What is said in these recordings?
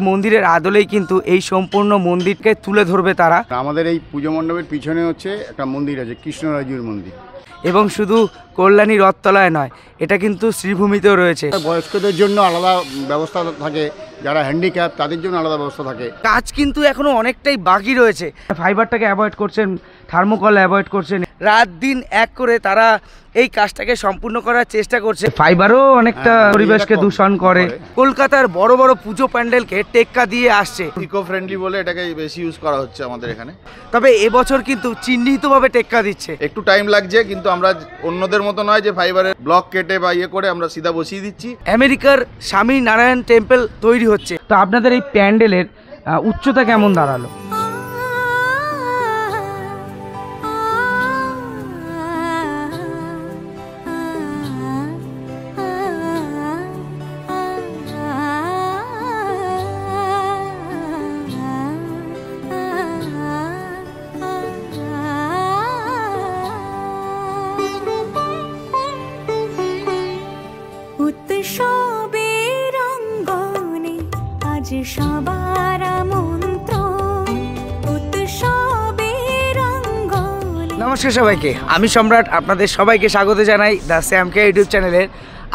মন্দিরের আদলেই কিন্তু এই সম্পূর্ণ মন্দিরকে তুলে ধরবে তারা। আমাদের এই পুজো মণ্ডপের পিছনে হচ্ছে একটা মন্দির আছে, কৃষ্ণরাজুর মন্দির, এবং শুধু কল্যাণী রথতলায় নয়, এটা কিন্তু শ্রীভূমিতেও রয়েছে। বয়স্কদের জন্য আলাদা ব্যবস্থা থাকে, যারা হ্যান্ডিক্যাপ তাদের জন্য আলাদা ব্যবস্থা থাকে। কাজ কিন্তু এখনো অনেকটাই বাকি রয়েছে। ফাইবারটাকে অ্যাভয়েড করছেন, থার্মোকল অ্যাভয়েড করছেন, রাত দিন এক করে তারা এই কাজটাকে সম্পূর্ণ করার চেষ্টা করছে। ফাইবারও অনেকটা পরিবেশকে দূষণ করে। কলকাতার বড় বড় পুজো প্যান্ডেলকে টেক্কা দিয়ে আসছে, ইকো ফ্রেন্ডলি বলে এটাকে বেশি ইউজ করা হচ্ছে আমাদের এখানে। তবে এবছর কিন্তু চিহ্নিতভাবে টেক্কা দিচ্ছে। একটু টাইম লাগছে, কিন্তু আমরা অন্যদের মতো নয় যে ফাইবারের ব্লক কেটে বা ইয়ে করে আমরা সিধা বসিয়ে দিচ্ছি। আমেরিকার স্বামী নারায়ণ টেম্পল তৈরি হচ্ছে। তো আপনাদের এই প্যান্ডেলের উচ্চতা কেমন দাঁড়ালো? নমস্কার সবাইকে, আমি সম্রাট। আপনাদের সবাইকে স্বাগত জানাই দ্য স্যামকে ইউটিউব চ্যানেলের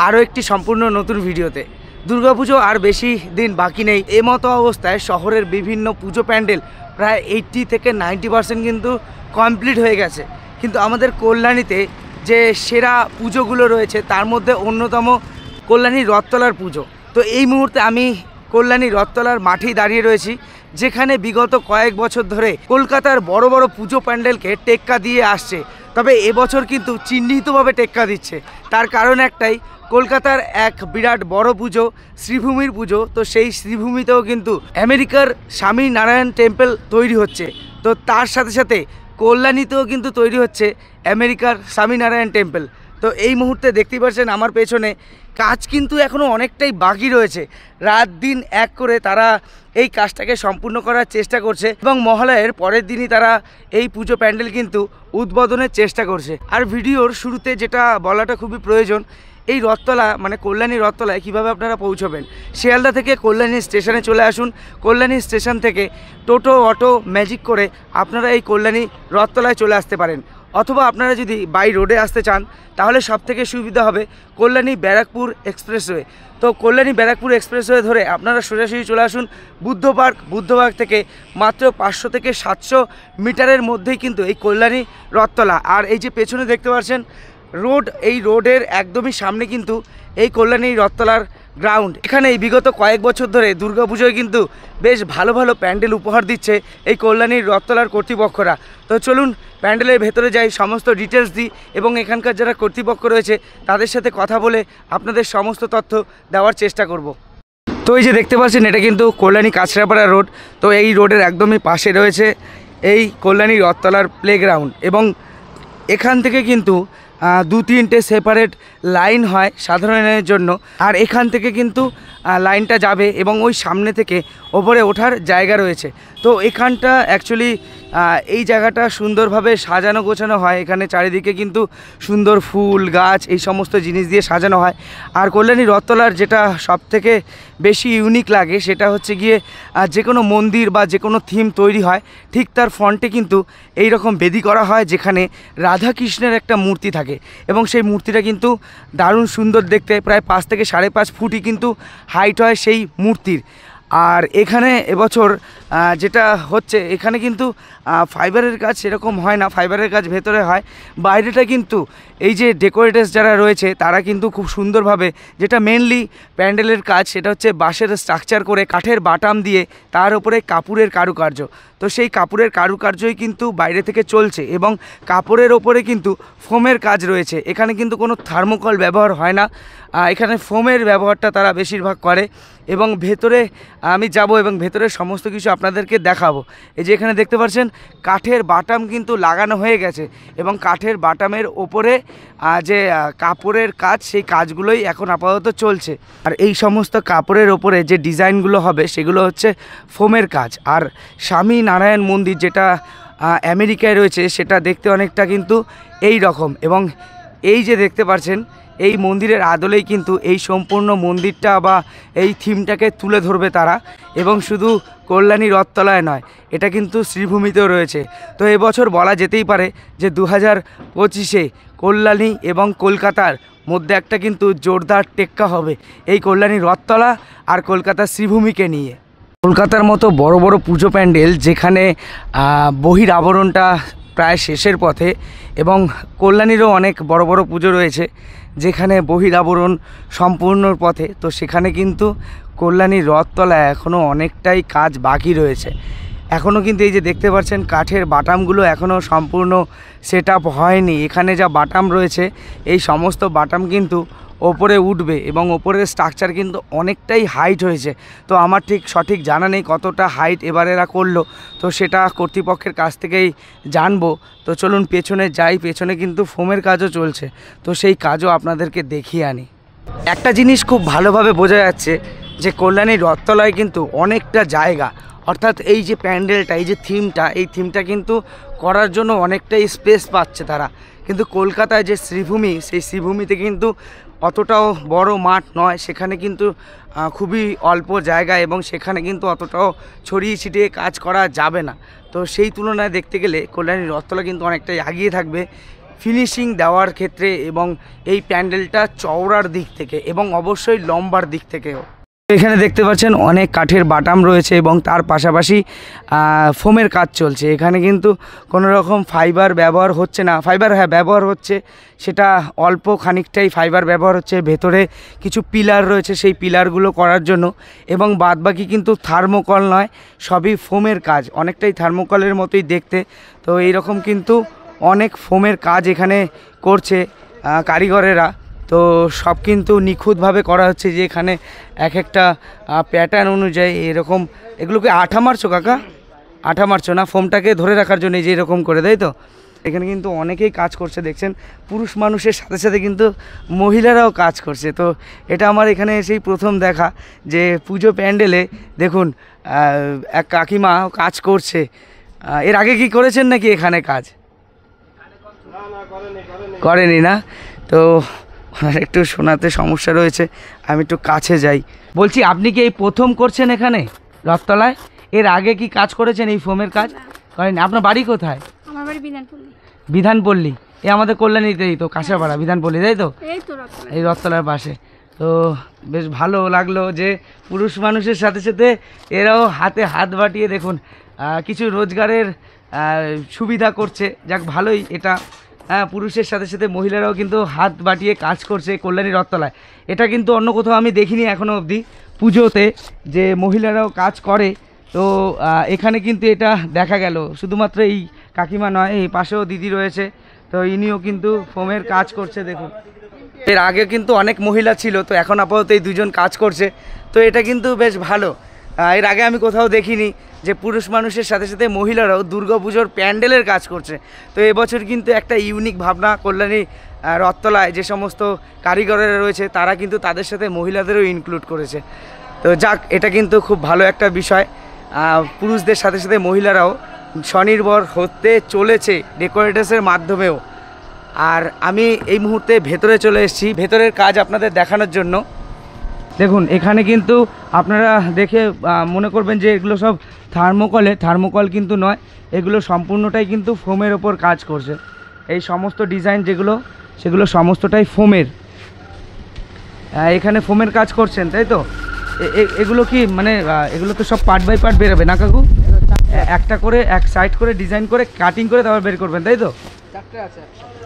আরও একটি সম্পূর্ণ নতুন ভিডিওতে। দুর্গাপুজো আর বেশি দিন বাকি নেই। মতো অবস্থায় শহরের বিভিন্ন পুজো প্যান্ডেল প্রায় 80 থেকে 90% কিন্তু কমপ্লিট হয়ে গেছে। কিন্তু আমাদের কল্যাণীতে যে সেরা পুজোগুলো রয়েছে তার মধ্যে অন্যতম কল্যাণী রথতলার পুজো। তো এই মুহূর্তে আমি কল্যাণী রথতলার মাঠেই দাঁড়িয়ে রয়েছি, যেখানে বিগত কয়েক বছর ধরে কলকাতার বড় বড় পুজো প্যান্ডেলকে টেক্কা দিয়ে আসছে। তবে এবছর কিন্তু চিহ্নিতভাবে টেক্কা দিচ্ছে। তার কারণ একটাই, কলকাতার এক বিরাট বড় পুজো, শ্রীভূমির পুজো। তো সেই শ্রীভূমিতেও কিন্তু আমেরিকার স্বামী নারায়ণ টেম্পল তৈরি হচ্ছে। তো তার সাথে সাথে কল্যাণীতেও কিন্তু তৈরি হচ্ছে আমেরিকার স্বামীনারায়ণ টেম্পল। তো এই মুহূর্তে দেখতেই পাচ্ছেন আমার পেছনে কাজ কিন্তু এখনও অনেকটাই বাকি রয়েছে। রাত দিন এক করে তারা এই কাজটাকে সম্পূর্ণ করার চেষ্টা করছে, এবং মহালয়ের পরের দিনই তারা এই পুজো প্যান্ডেল কিন্তু উদ্বোধনের চেষ্টা করছে। আর ভিডিওর শুরুতে যেটা বলাটা খুবই প্রয়োজন, এই রথতলা মানে কল্যাণী রথতলায় কীভাবে আপনারা পৌঁছবেন। শিয়ালদা থেকে কল্যাণী স্টেশনে চলে আসুন। কল্যাণী স্টেশন থেকে টোটো, অটো, ম্যাজিক করে আপনারা এই কল্যাণী রথতলায় চলে আসতে পারেন। অথবা আপনারা যদি বাই রোডে আসতে চান তাহলে সবথেকে সুবিধা হবে কল্যাণী ব্যারাকপুর এক্সপ্রেসওয়ে। তো কল্যাণী ব্যারাকপুর এক্সপ্রেসওয়ে ধরে আপনারা সোজাসুজি চলে আসুন বুদ্ধ পার্ক থেকে মাত্র 500 থেকে 700 মিটারের মধ্যেই কিন্তু এই কল্যাণী রথতলা। আর এই যে পেছনে দেখতে পাচ্ছেন রোড, এই রোডের একদমই সামনে কিন্তু এই কল্যাণী রথতলার গ্রাউন্ড। এখানে এই বিগত কয়েক বছর ধরে দুর্গাপুজোয় কিন্তু বেশ ভালো ভালো প্যান্ডেল উপহার দিচ্ছে এই কল্যাণীর রথতলার কর্তৃপক্ষরা। তো চলুন প্যান্ডেলের ভেতরে যাই, সমস্ত ডিটেলস দিই এবং এখানকার যারা কর্তৃপক্ষ রয়েছে তাদের সাথে কথা বলে আপনাদের সমস্ত তথ্য দেওয়ার চেষ্টা করব। তো এই যে দেখতে পাচ্ছেন এটা কিন্তু কল্যাণী কাছড়াপাড়া রোড। তো এই রোডের একদমই পাশে রয়েছে এই কল্যাণী রথতলার প্লেগ্রাউন্ড, এবং এখান থেকে কিন্তু 2-3টে সেপারেট লাইন হয় সাধারণের জন্য। আর এখান থেকে কিন্তু লাইনটা যাবে এবং ওই সামনে থেকে ওপরে ওঠার জায়গা রয়েছে। তো এখানটা অ্যাকচুয়ালি এই জায়গাটা সুন্দরভাবে সাজানো গোছানো হয়। এখানে চারিদিকে কিন্তু সুন্দর ফুল গাছ এই সমস্ত জিনিস দিয়ে সাজানো হয়। আর কল্যাণী রথতলার যেটা সবথেকে বেশি ইউনিক লাগে সেটা হচ্ছে গিয়ে যে কোনো মন্দির বা যে কোনো থিম তৈরি হয় ঠিক তার ফ্রন্টে কিন্তু এই রকম বেদি করা হয়, যেখানে রাধাকৃষ্ণের একটা মূর্তি থাকে এবং সেই মূর্তিটা কিন্তু দারুণ সুন্দর দেখতে। প্রায় 5 থেকে 5.5 ফুটই কিন্তু হাইট হয় সেই মূর্তির। আর এখানে এবছর যেটা হচ্ছে, এখানে কিন্তু ফাইবারের কাজ সেরকম হয় না, ফাইবারের কাজ ভেতরে হয়। বাইরেটা কিন্তু এই যে ডেকোরেটার্স যারা রয়েছে তারা কিন্তু খুব সুন্দরভাবে, যেটা মেনলি প্যান্ডেলের কাজ সেটা হচ্ছে বাঁশের স্ট্রাকচার করে কাঠের বাটাম দিয়ে তার উপরে কাপড়ের কারুকার্য। তো সেই কাপড়ের কারুকার্যই কিন্তু বাইরে থেকে চলছে, এবং কাপড়ের ওপরে কিন্তু ফোমের কাজ রয়েছে। এখানে কিন্তু কোনো থার্মোকল ব্যবহার হয় না, এখানে ফোমের ব্যবহারটা তারা বেশিরভাগ করে। এবং ভেতরে আমি যাব এবং ভেতরের সমস্ত কিছু আপনাদেরকে দেখাবো। এই যে এখানে দেখতে পাচ্ছেন কাঠের বাটাম কিন্তু লাগানো হয়ে গেছে, এবং কাঠের বাটামের ওপরে যে কাপড়ের কাজ সেই কাজগুলোই এখন আপাতত চলছে। আর এই সমস্ত কাপড়ের ওপরে যে ডিজাইনগুলো হবে সেগুলো হচ্ছে ফোমের কাজ। আর স্বামী নারায়ণ মন্দির যেটা আমেরিকায় রয়েছে সেটা দেখতে অনেকটা কিন্তু এই রকম। এবং এই যে দেখতে পাচ্ছেন এই মন্দিরের আদলেই কিন্তু এই সম্পূর্ণ মন্দিরটা বা এই থিমটাকে তুলে ধরবে তারা। এবং শুধু কল্যাণী রথতলায় নয়, এটা কিন্তু শ্রীভূমিতেও রয়েছে। তো এবছর বলা যেতেই পারে যে 2025-এ কল্যাণী এবং কলকাতার মধ্যে একটা কিন্তু জোরদার টেক্কা হবে এই কল্যাণী রথতলা আর কলকাতার শ্রীভূমিকে নিয়ে। কলকাতার মতো বড় বড় পুজো প্যান্ডেল যেখানে বহির আবরণটা প্রায় শেষের পথে, এবং কল্যাণীরও অনেক বড় বড় পুজো রয়েছে যেখানে বহির আবরণ সম্পূর্ণর পথে, তো সেখানে কিন্তু কল্যাণী রথতলায় এখনও অনেকটাই কাজ বাকি রয়েছে। এখনও কিন্তু এই যে দেখতে পাচ্ছেন কাঠের বাটামগুলো এখনও সম্পূর্ণ সেট আপ হয়নি। এখানে যা বাটাম রয়েছে এই সমস্ত বাটাম কিন্তু ওপরে উঠবে এবং ওপরের স্ট্রাকচার কিন্তু অনেকটাই হাইট হয়েছে। তো আমার ঠিক সঠিক জানা নেই কতটা হাইট এবার এরা করলো, তো সেটা কর্তৃপক্ষের কাছ থেকেই জানবো। তো চলুন পেছনে যাই, পেছনে কিন্তু ফোমের কাজও চলছে, তো সেই কাজও আপনাদেরকে দেখিয়ে আনি। একটা জিনিস খুব ভালোভাবে বোঝা যাচ্ছে যে কল্যাণী রথতলায় কিন্তু অনেকটা জায়গা, অর্থাৎ এই যে প্যান্ডেলটা, এই যে থিমটা, এই থিমটা কিন্তু করার জন্য অনেকটাই স্পেস পাচ্ছে তারা। কিন্তু কলকাতায় যে শ্রীভূমি, সেই শ্রীভূমিতে কিন্তু অতটাও বড় মাঠ নয়, সেখানে কিন্তু খুবই অল্প জায়গা এবং সেখানে কিন্তু অতটাও ছড়িয়ে ছিটিয়ে কাজ করা যাবে না। তো সেই তুলনায় দেখতে গেলে কল্যাণী রথতলা কিন্তু অনেকটাই এগিয়ে থাকবে ফিনিশিং দেওয়ার ক্ষেত্রে এবং এই প্যান্ডেলটা চওড়ার দিক থেকে এবং অবশ্যই লম্বার দিক থেকেও। এখানে দেখতে পাচ্ছেন অনেক কাঠের বাটাম রয়েছে এবং তার পাশাপাশি ফোমের কাজ চলছে। এখানে কিন্তু কোনো রকম ফাইবার ব্যবহার হচ্ছে না। ফাইবার ব্যবহার হচ্ছে, সেটা অল্প খানিকটাই ফাইবার ব্যবহার হচ্ছে। ভেতরে কিছু পিলার রয়েছে সেই পিলারগুলো করার জন্য, এবং বাদবাকি কিন্তু থার্মোকল নয়, সবই ফোমের কাজ, অনেকটাই থার্মোকলের মতোই দেখতে। তো এইরকম কিন্তু অনেক ফোমের কাজ এখানে করছে কারিগরেরা। তো সব কিন্তু নিখুঁতভাবে করা হচ্ছে, যে এখানে এক একটা প্যাটার্ন অনুযায়ী এরকম। এগুলোকে আঠা মারছো কাকা? আঠা মারছো না, ফোমটাকে ধরে রাখার জন্য যে এরকম করে, তাই তো? এখানে কিন্তু অনেকেই কাজ করছে দেখছেন, পুরুষ মানুষের সাথে সাথে কিন্তু মহিলারাও কাজ করছে। তো এটা আমার এখানে এসেই প্রথম দেখা যে পুজো প্যান্ডেলে দেখুন এক কাকিমা কাজ করছে। এর আগে কি করেছেন নাকি এখানে কাজ? করেনি না? তো একটু শোনাতে সমস্যা রয়েছে, আমি একটু কাছে যাই। বলছি আপনি কি এই প্রথম করছেন এখানে রথতলায়? এর আগে কি কাজ করেছেন এই ফোমের কাজ? করেন? আপনার বাড়ি কোথায়? আমার বাড়ি বিধানপল্লী। বিধানপল্লী, এই আমাদের কল্যাণীতেই তো, কাঁসাপাড়া বিধানপল্লী, তাই তো? এই তো রথতলা, এই রথতলার পাশে। তো বেশ ভালো লাগলো যে পুরুষ মানুষের সাথে সাথে এরাও হাতে হাত বাটিয়ে দেখুন কিছু রোজগারের সুবিধা করছে। যাক, ভালোই এটা। হ্যাঁ, পুরুষের সাথে সাথে মহিলারাও কিন্তু হাত বাটিয়ে কাজ করছে কল্যাণী রথতলায়। এটা কিন্তু অন্য কোথাও আমি দেখিনি এখনও অবধি পুজোতে যে মহিলারাও কাজ করে। তো এখানে কিন্তু এটা দেখা গেল। শুধুমাত্র এই কাকিমা নয়, এই পাশেও দিদি রয়েছে, তো ইনিও কিন্তু ফোমের কাজ করছে দেখুন। এর আগে কিন্তু অনেক মহিলা ছিল, তো এখন আপাতত এই দুজন কাজ করছে। তো এটা কিন্তু বেশ ভালো। এর আগে আমি কোথাও দেখিনি যে পুরুষ মানুষের সাথে সাথে মহিলারাও দুর্গাপুজোর প্যান্ডেলের কাজ করছে। তো এবছর কিন্তু একটা ইউনিক ভাবনা কল্যাণী রথতলায় যে সমস্ত কারিগরেরা রয়েছে তারা কিন্তু তাদের সাথে মহিলাদেরও ইনক্লুড করেছে। তো যাক, এটা কিন্তু খুব ভালো একটা বিষয়। পুরুষদের সাথে সাথে মহিলারাও স্বনির্ভর হতে চলেছে ডেকোরেটার্সের মাধ্যমেও। আর আমি এই মুহূর্তে ভেতরে চলে এসেছি ভেতরের কাজ আপনাদের দেখানোর জন্য। দেখুন এখানে কিন্তু আপনারা দেখে মনে করবেন যে এগুলো সব থার্মোকল কিন্তু নয়, এগুলো সম্পূর্ণটাই কিন্তু ফোমের ওপর কাজ করছে। এই সমস্ত ডিজাইন যেগুলো, সেগুলো সমস্তটাই ফোমের। এখানে ফোমের কাজ করছেন, তাই তো? এগুলো কি মানে এগুলো তো সব পার্ট বাই পার্ট বেরোবে না কাকু? একটা করে এক সাইড করে ডিজাইন করে কাটিং করে তারপর বের করবেন, তাই তো?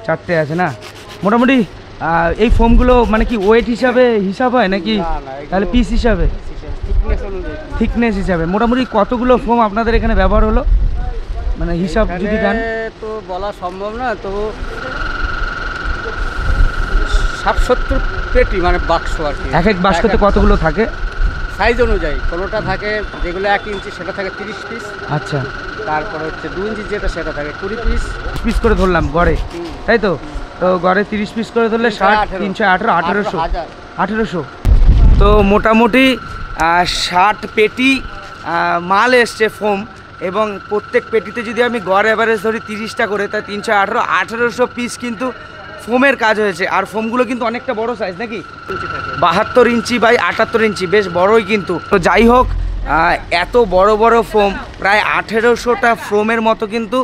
চারটে আছে না? মোটামুটি এই ফোমগুলো মানে কি ওয়েট হিসাব হয় নাকি তাহলে পিস হিসাবে? থিকনেস হিসাবে। মোটামুটি কতগুলো ফোম আপনাদের এখানে ব্যবহার হলো, মানে হিসাব যদি দেন? তো বলা সম্ভব না, তো 60-70 পেটি মানে বাক্স আর কি। এক বাক্সতে কতগুলো থাকে? সাইজ অনুযায়ী কোনোটা থাকে যেগুলো 1 ইঞ্চি সেটা থাকে 30 পিস। আচ্ছা। তারপর হচ্ছে 2 ইঞ্চি যেটা সেটা থাকে 20 পিস। পিস করে ধরলাম গড়ে, তাই তো? তো গড়ে 30 পিস করে ধরলে 60, 318, 1800। তো মোটামুটি 60 পেটি মাল এসছে ফোম, এবং প্রত্যেক পেটিতে যদি আমি গড় অ্যাভারেজ ধরি 30টা করে, তাই 318, 1800 পিস কিন্তু ফোমের কাজ হয়েছে। আর ফোমগুলো কিন্তু অনেকটা বড় সাইজ নাকি, ইঞ্চি থাকে। 72 ইঞ্চি বাই 78 ইঞ্চি, বেশ বড়ই কিন্তু। তো যাই হোক, এত বড় বড় ফোম, প্রায় 1800টা ফোমের মতো কিন্তু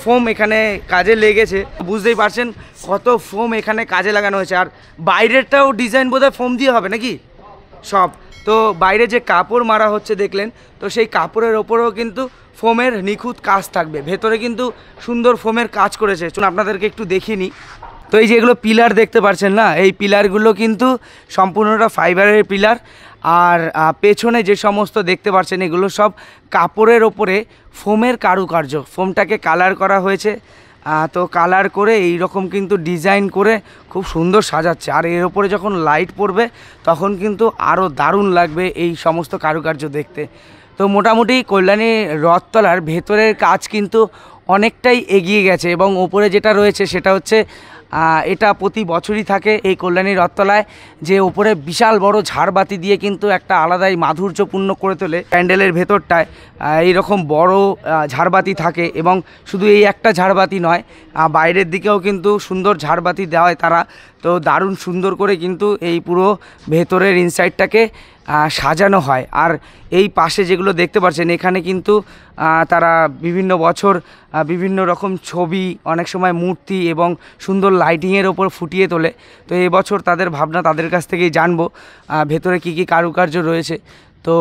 ফোম এখানে কাজে লেগেছে। বুঝতেই পারছেন কত ফোম এখানে কাজে লাগানো হয়েছে। আর বাইরেরটাও ডিজাইন বোধহয় ফোম দিয়ে হবে নাকি সব। তো বাইরে যে কাপড় মারা হচ্ছে দেখলেন, তো সেই কাপড়ের ওপরেও কিন্তু ফোমের নিখুঁত কাজ থাকবে। ভেতরে কিন্তু সুন্দর ফোমের কাজ করেছে, চলুন আপনাদেরকে একটু দেখিয়ে নিই। তো এই যে এগুলো পিলার দেখতে পাচ্ছেন না, এই পিলারগুলো কিন্তু সম্পূর্ণটা ফাইবারের পিলার। আর পেছনে যে সমস্ত দেখতে পাচ্ছেন এগুলো সব কাপড়ের ওপরে ফোমের কারুকার্য, ফোমটাকে কালার করা হয়েছে। তো কালার করে এই রকম কিন্তু ডিজাইন করে খুব সুন্দর সাজাচ্ছে। আর এর ওপরে যখন লাইট পড়বে তখন কিন্তু আরও দারুণ লাগবে এই সমস্ত কারুকার্য দেখতে। তো মোটামুটি কল্যাণী রথতলার ভেতরের কাজ কিন্তু অনেকটাই এগিয়ে গেছে। এবং ওপরে যেটা রয়েছে সেটা হচ্ছে এটা প্রতি বছরই থাকে এই কল্যাণী রথতলায়, যে ওপরে বিশাল বড় ঝাড়বাতি দিয়ে কিন্তু একটা আলাদাই মাধুর্যপূর্ণ করে তোলে প্যান্ডেলের ভেতরটায়। এইরকম বড় ঝাড়বাতি থাকে, এবং শুধু এই একটা ঝাড়বাতি নয়, বাইরের দিকেও কিন্তু সুন্দর ঝাড়বাতি দেওয়ায় তারা। তো দারুণ সুন্দর করে কিন্তু এই পুরো ভেতরের ইনসাইডটাকে সাজানো হয়। আর এই পাশে যেগুলো দেখতে পাচ্ছেন এখানে কিন্তু তারা বিভিন্ন বছর বিভিন্ন রকম ছবি, অনেক সময় মূর্তি এবং সুন্দর লাইটিংয়ের ওপর ফুটিয়ে তোলে। তো এবছর তাদের ভাবনা, তাদের কাছ থেকেই জানবো ভেতরে কি কি কারুকার্য রয়েছে। তো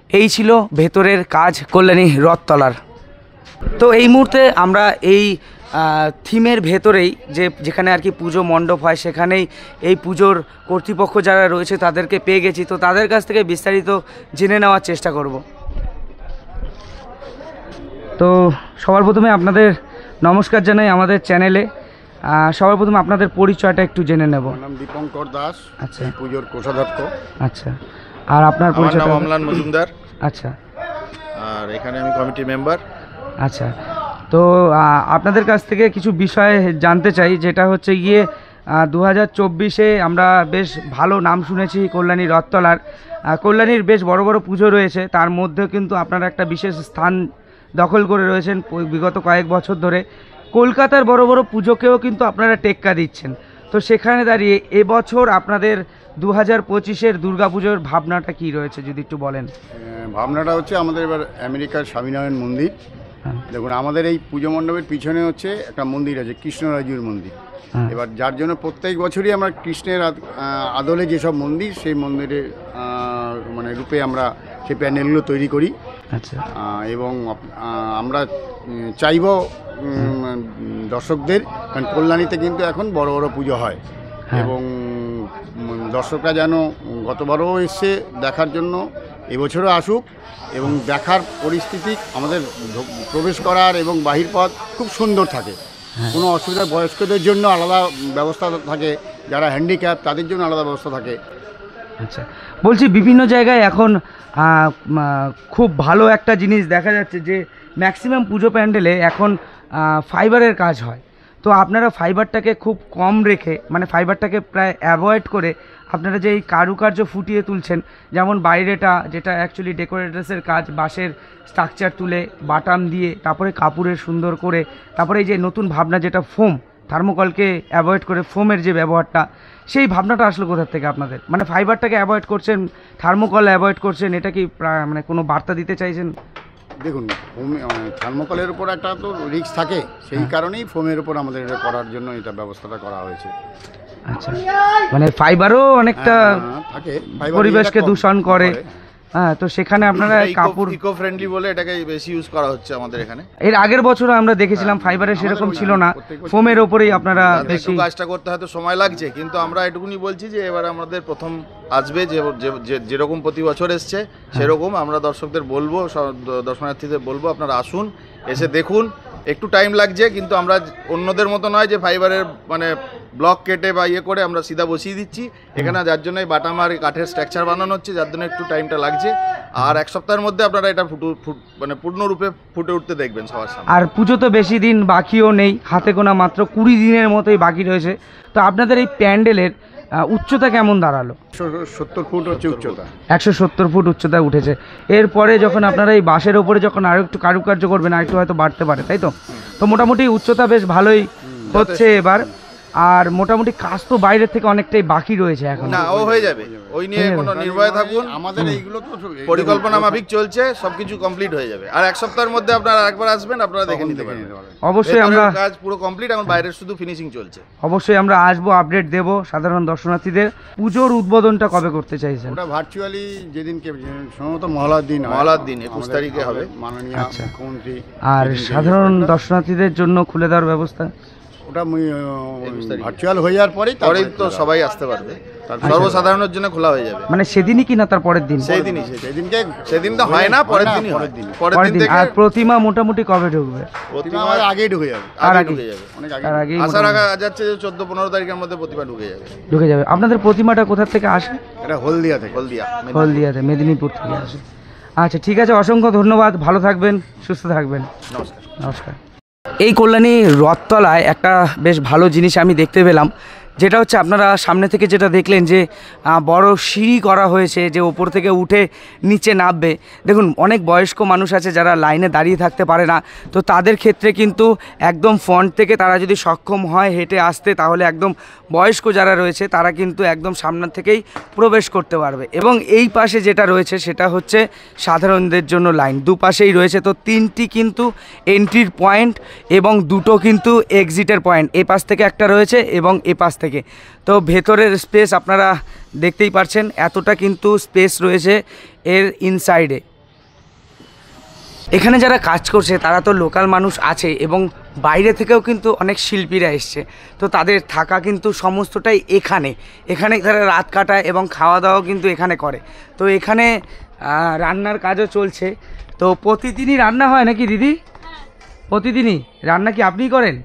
এই ছিল ভেতরের কাজ কল্যাণী রথতলার। তো এই মুহূর্তে আমরা এই থিমের ভেতরেই যেখানে আর কি পুজো মণ্ডপ হয়, সেখানেই এই পুজোর কর্তৃপক্ষ যারা রয়েছে তাদেরকে পেয়ে গেছি। তো তাদের কাছ থেকে বিস্তারিত জেনে নেওয়ার চেষ্টা করব। তো সবার প্রথমে আপনাদের নমস্কার জানাই আমাদের চ্যানেলে। সবার প্রথমে আপনাদের পরিচয়টা একটু জেনে নেব। আমার নাম দীপঙ্কর দাস। আচ্ছা। এই পুজোর কোষাধ্যক্ষ। আচ্ছা, আর আপনার আমার পরিচয়? নাম অমলান মজুমদার। আচ্ছা। আর এখানে আমি কমিটির মেম্বার। আচ্ছা, তো আপনাদের কাছ থেকে কিছু বিষয় জানতে চাই, যেটা হচ্ছে গিয়ে 2024-এ আমরা বেশ ভালো নাম শুনেছি কল্যাণী রথতলার। কল্যাণীর বেশ বড় বড় পুজো রয়েছে, তার মধ্যেও কিন্তু আপনারা একটা বিশেষ স্থান দখল করে রয়েছেন বিগত কয়েক বছর ধরে। কলকাতার বড় বড় পুজোকেও কিন্তু আপনারা টেক্কা দিচ্ছেন। তো সেখানে দাঁড়িয়ে এবছর আপনাদের 2025-এর দুর্গাপুজোর ভাবনাটা কি রয়েছে যদি একটু বলেন। ভাবনাটা হচ্ছে আমাদের এবার আমেরিকার স্বামীনারায়ণ মন্দির। দেখুন, আমাদের এই পুজো মণ্ডপের পিছনে হচ্ছে একটা মন্দির আছে, কৃষ্ণরাজুর মন্দির। এবার যার জন্য প্রত্যেক বছরই আমরা কৃষ্ণের আদলে যেসব মন্দির, সেই মন্দিরে মানে রূপে আমরা সেই প্যান্ডেলগুলো তৈরি করি। আচ্ছা। এবং আমরা চাইব দর্শকদের, কারণ কল্যাণীতে কিন্তু এখন বড় বড় পুজো হয়, এবং দর্শকরা যেন গতবারও এসে দেখার জন্য এবছরও আসুক, এবং দেখার পরিস্থিতি আমাদের প্রবেশ করার এবং বাহির পথ খুব সুন্দর থাকে। কোনো অসুবিধা, বয়স্কদের জন্য আলাদা ব্যবস্থা থাকে, যারা হ্যান্ডিক্যাপ তাদের জন্য আলাদা ব্যবস্থা থাকে। আচ্ছা, বলছি বিভিন্ন জায়গায় এখন খুব ভালো একটা জিনিস দেখা যাচ্ছে যে ম্যাক্সিমাম পুজো প্যান্ডেলে এখন ফাইবারের কাজ হয়। তো আপনারা ফাইবারটাকে খুব কম রেখে, মানে ফাইবারটাকে প্রায় অ্যাভয়েড করে আপনারা যে এই কারুকার্য ফুটিয়ে তুলছেন, যেমন বাইরেটা যেটা অ্যাকচুয়ালি ডেকোরেটার্সের কাজ, বাঁশের স্ট্রাকচার তুলে বাটাম দিয়ে, তারপরে কাপড়ের সুন্দর করে, তারপরে এই যে নতুন ভাবনা যেটা ফোম, থার্মোকলকে অ্যাভয়েড করে ফোমের যে ব্যবহারটা, সেই ভাবনাটা আসলে কোথা থেকে আপনাদের? মানে ফাইবারটাকে অ্যাভয়েড করছেন, থার্মোকল অ্যাভয়েড করছেন, এটা কি মানে কোনো বার্তা দিতে চাইছেন? দেখুন, থার্মোকলের উপর একটা তো রিস্ক থাকে, সেই কারণেই ফোমের উপর আমাদের এটা করার জন্য এটা ব্যবস্থাটা করা হয়েছে। আচ্ছা, মানে ফাইবারও অনেকটা থাকে, পরিবেশকে দূষণ করে। হ্যাঁ, তো সেখানে আপনারা কাপড় ইকো ফ্রেন্ডলি বলে এটাকে বেশি ইউজ করা হচ্ছে আমাদের এখানে। এর আগের বছর আমরা দেখেছিলাম ফাইবারের সেরকম ছিল না, ফোমের ওপরেই আপনারা বেশি কাজটা করতে হয়তো সময় লাগছে, কিন্তু আমরা এটুকুনি বলছি যে এবার আমাদের প্রথম আসবে যেরকম প্রতি বছর এসছে সেরকম আমরা দর্শকদের বলবো, দর্শনার্থীদের বলবো আপনারা আসুন, এসে দেখুন। একটু টাইম লাগছে, কিন্তু আমরা অন্যদের মতো নয় যে ফাইবারের মানে ব্লক কেটে বা ইয়ে করে আমরা সিধা বসিয়ে দিচ্ছি এখানে, যার জন্য বাটাম আর কাঠের স্ট্রাকচার বানানো হচ্ছে, যার জন্য একটু টাইমটা লাগছে। আর এক সপ্তাহের মধ্যে আপনারা এটা মানে পূর্ণরূপে ফুটে উঠতে দেখবেন সবার সামনে। আর পুজো তো বেশি দিন বাকিও নেই, হাতে গোনা মাত্র 20 দিনের মতোই বাকি রয়েছে। তো আপনাদের এই প্যান্ডেলের উচ্চতা কেমন দাঁড়ালো? 170 ফুট হচ্ছে উচ্চতা। 170 ফুট উচ্চতায় উঠেছে। এরপরে যখন আপনারা এই বাঁশের ওপরে যখন আরও একটু কারুকার্য করবেন, আরেকটু হয়তো বাড়তে পারে, তাই তো? তো মোটামুটি উচ্চতা বেশ ভালোই হচ্ছে এবার। আর মোটামুটি কাজ তো বাইরের থেকে অনেকটাই বাকি রয়েছে এখন। না, ও হয়ে যাবে, ওই নিয়ে কোনো নির্ভয় থাকুন। আমাদের এইগুলো তো পরিকল্পনা মাফিক চলছে, সবকিছু কমপ্লিট হয়ে যাবে। আর এক সপ্তাহের মধ্যে আপনারা আরেকবার আসবেন, আপনারা দেখে নিতে পারবেন। অবশ্যই আমরা কাজ পুরো কমপ্লিট, এখন বাইরের শুধু ফিনিশিং চলছে। অবশ্যই আমরা আসবো, আপডেট দেব সাধারণ দর্শনার্থীদের। পুজোর উদ্বোধনটা কবে করতে চাইছেন? ওটা ভার্চুয়ালি যেদিনকে সম্ভবত মহলার দিন হয়। মহলার দিন 21 তারিখে হবে। মাননীয় আচ্ছা। মুখ্যমন্ত্রী আর সাধারণ দর্শনার্থীদের জন্য খুলে দেওয়ার ব্যবস্থা? ওটা ভার্চুয়াল হয়ে যাওয়ার পরেই পরেই তো সবাই আসতে পারবে, সর্বসাধারণের জন্য খোলা হয়ে যাবে। মানে সেদিনই কি না তার পরের দিন? সেই দিনই, সেদিনকে সেদিন তো হয় না, পরের দিনই হয়। পরের দিন থেকে। আর প্রতিমা মোটামুটি কবে ঢুকবে? প্রতিমা আগেই ঢুকে যাবে, আগে ঢুকে যাবে, অনেক আগে। তার আগেই আশা রাখা যাচ্ছে যে 14-15 তারিখের মধ্যে প্রতিমা ঢুকে যাবে। ঢুকে যাবে। আপনাদের প্রতিমাটা কোথা থেকে আসে? এটা হলদিয়া থেকে। হলদিয়া। হলদিয়াতে, মেদিনীপুর থেকে আসে। আচ্ছা ঠিক আছে, অসংখ্য ধন্যবাদ, ভালো থাকবেন, সুস্থ থাকবেন। নমস্কার। নমস্কার। এই কল্যাণী রথতলায় একটা বেশ ভালো জিনিস আমি দেখতে পেলাম, যেটা হচ্ছে আপনারা সামনে থেকে যেটা দেখলেন যে বড় সিঁড়ি করা হয়েছে, যে ওপর থেকে উঠে নিচে নামবে। দেখুন, অনেক বয়স্ক মানুষ আছে যারা লাইনে দাঁড়িয়ে থাকতে পারে না, তো তাদের ক্ষেত্রে কিন্তু একদম ফ্রন্ট থেকে তারা যদি সক্ষম হয় হেঁটে আসতে, তাহলে একদম বয়স্ক যারা রয়েছে তারা কিন্তু একদম সামনের থেকেই প্রবেশ করতে পারবে। এবং এই পাশে যেটা রয়েছে সেটা হচ্ছে সাধারণদের জন্য লাইন, দুপাশেই রয়েছে। তো 3টি কিন্তু এন্ট্রির পয়েন্ট এবং 2টো কিন্তু এক্সিটের পয়েন্ট, এ পাশ থেকে একটা রয়েছে এবং এ পাশ থেকে। তো ভেতরের স্পেস আপনারা দেখতেই পাচ্ছেন, এতটা কিন্তু স্পেস রয়েছে এর ইনসাইডে। এখানে যারা কাজ করছে তারা তো লোকাল মানুষ আছে এবং বাইরে থেকেও কিন্তু অনেক শিল্পীরা এসছে, তো তাদের থাকা কিন্তু সমস্তটাই এখানে তারা রাত কাটায় এবং খাওয়া দাওয়াও কিন্তু এখানে করে। তো এখানে রান্নার কাজও চলছে। তো প্রতিদিনই রান্না হয় নাকি দিদি? প্রতিদিনই রান্না কি আপনিই করেন?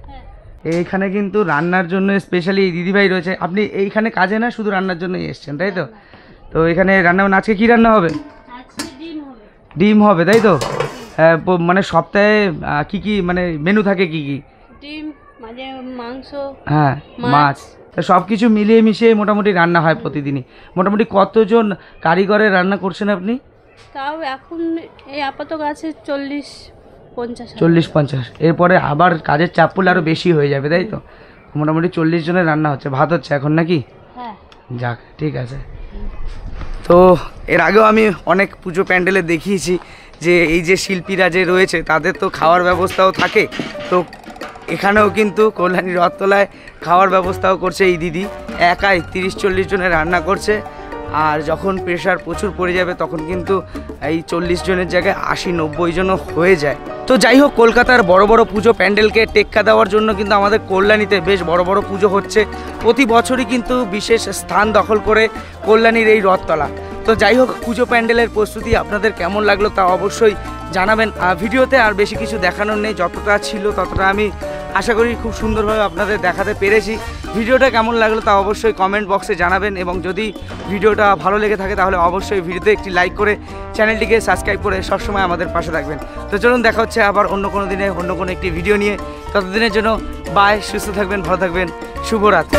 এইখানে কিন্তু রান্নার জন্য স্পেশালি দিদিভাই রয়েছে। আপনি এইখানে কাজে না, শুধু রান্নার জন্যই এসছেন, তাই তো? তো এখানে রান্না, আজকে কী রান্না হবে? ডিম হবে, তাই তো? হ্যাঁ, মানে সপ্তাহে কি কি মানে মেনু থাকে কি কি? ডিম, মাঝে মাংস, হ্যাঁ, মাছ, সব কিছু মিলিয়ে মিশিয়ে মোটামুটি রান্না হয় প্রতিদিনই। মোটামুটি কতজন কারিগরের রান্না করছেন আপনি? তাও এখন এই আপাতত আছে 40-50। 40-50। এরপরে আবার কাজের চাপ পড়লে আরও বেশি হয়ে যাবে, তাই তো? মোটামুটি 40 জনের রান্না হচ্ছে, ভাত হচ্ছে এখন নাকি? হ্যাঁ। যাক, ঠিক আছে। তো এর আগেও আমি অনেক পুজো প্যান্ডেলে দেখিয়েছি যে এই যে শিল্পীরা যে রয়েছে তাদের তো খাওয়ার ব্যবস্থাও থাকে। তো এখানেও কিন্তু কল্যাণী রথতলায় খাওয়ার ব্যবস্থাও করছে এই দিদি, একাই 30-40 জনের রান্না করছে। আর যখন প্রেশার প্রচুর পড়ে যাবে তখন কিন্তু এই 40 জনের জায়গায় 80-90 জনও হয়ে যায়। তো যাই হোক, কলকাতার বড় বড় পুজো প্যান্ডেলকে টেক্কা দেওয়ার জন্য কিন্তু আমাদের কল্যাণীতে বেশ বড় বড় পুজো হচ্ছে। প্রতি বছরই কিন্তু বিশেষ স্থান দখল করে কল্যাণীর এই রথতলা। তো যাই হোক, পুজো প্যান্ডেলের প্রস্তুতি আপনাদের কেমন লাগলো তা অবশ্যই জানাবেন। ভিডিওতে আর বেশি কিছু দেখানোর নেই, যতটা ছিল ততটা আমি আশা করি খুব সুন্দরভাবে আপনাদের দেখাতে পেরেছি। ভিডিওটা কেমন লাগলো তা অবশ্যই কমেন্ট বক্সে জানাবেন, এবং যদি ভিডিওটা ভালো লেগে থাকে তাহলে অবশ্যই ভিডিওতে একটি লাইক করে চ্যানেলটিকে সাবস্ক্রাইব করে সবসময় আমাদের পাশে থাকবেন। তো চলুন, দেখা হচ্ছে আবার অন্য কোনো দিনে অন্য কোনো একটি ভিডিও নিয়ে। ততদিনের জন্য বাই, সুস্থ থাকবেন, ভালো থাকবেন, শুভরাত্রি।